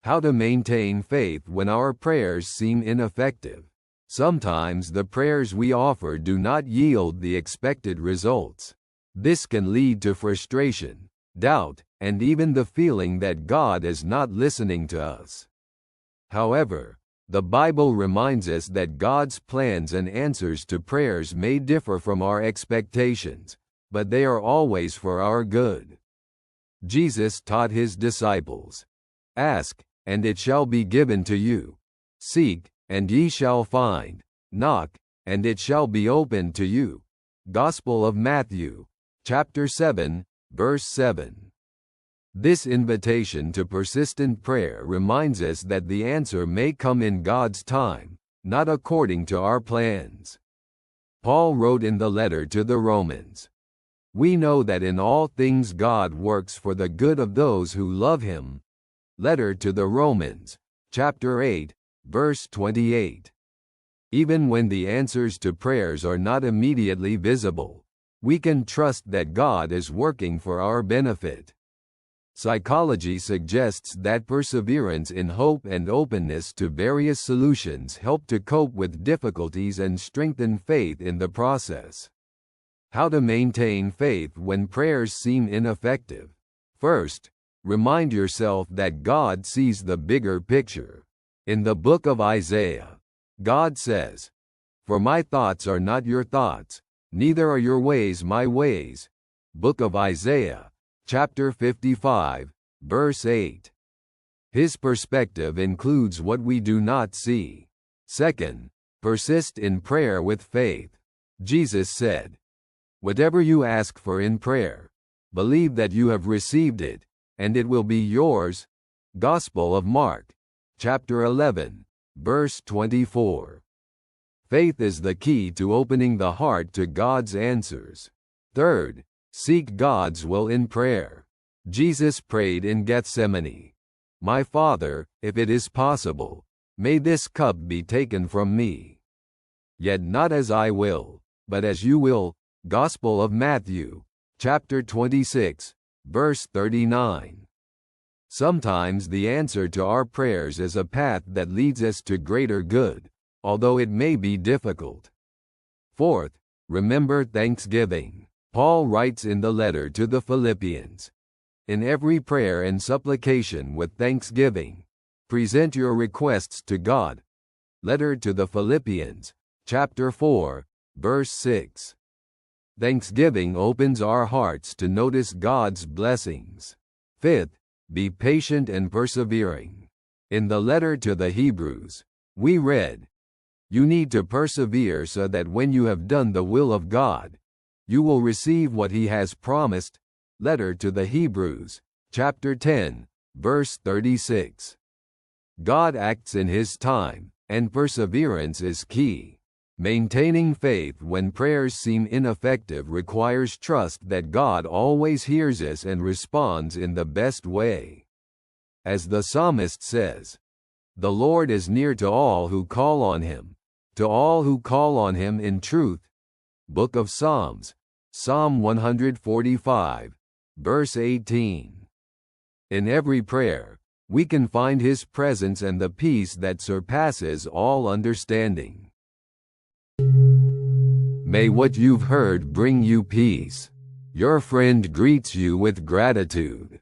How to maintain faith when our prayers seem ineffective. Sometimes the prayers we offer do not yield the expected results. This can lead to frustration, doubt, and even the feeling that God is not listening to us. However, the Bible reminds us that God's plans and answers to prayers may differ from our expectations, but they are always for our good. Jesus taught his disciples, "Ask, and it shall be given to you. Seek, and ye shall find. Knock, and it shall be opened to you." Gospel of Matthew, chapter 7, verse 7. This invitation to persistent prayer reminds us that the answer may come in God's time, not according to our plans. Paul wrote in the letter to the Romans, "We know that in all things God works for the good of those who love him." Letter to the Romans, chapter 8, verse 28. Even when the answers to prayers are not immediately visible, we can trust that God is working for our benefit. Psychology suggests that perseverance in hope and openness to various solutions help to cope with difficulties and strengthen faith in the process. How to maintain faith when prayers seem ineffective. First, remind yourself that God sees the bigger picture. In the book of Isaiah, God says, "For my thoughts are not your thoughts, neither are your ways my ways." Book of Isaiah, chapter 55, verse 8. His perspective includes what we do not see. Second, persist in prayer with faith. Jesus said, "Whatever you ask for in prayer, believe that you have received it, and it will be yours." Gospel of Mark, chapter 11, verse 24. Faith is the key to opening the heart to God's answers. Third, seek God's will in prayer. Jesus prayed in Gethsemane, "My Father, if it is possible, may this cup be taken from me. Yet not as I will, but as you will." Gospel of Matthew, chapter 26, verse 39. Sometimes the answer to our prayers is a path that leads us to greater good, although it may be difficult. Fourth, remember thanksgiving. Paul writes in the letter to the Philippians, "In every prayer and supplication with thanksgiving, present your requests to God." Letter to the Philippians, chapter 4, verse 6. Thanksgiving opens our hearts to notice God's blessings. Fifth, be patient and persevering. In the letter to the Hebrews, we read, "You need to persevere so that when you have done the will of God, you will receive what he has promised." Letter to the Hebrews, chapter 10, verse 36. God acts in his time, and perseverance is key. Maintaining faith when prayers seem ineffective requires trust that God always hears us and responds in the best way. As the psalmist says, "The Lord is near to all who call on him, to all who call on him in truth." Book of Psalms, Psalm 145, verse 18. In every prayer, we can find his presence and the peace that surpasses all understanding. May what you've heard bring you peace. Your friend greets you with gratitude.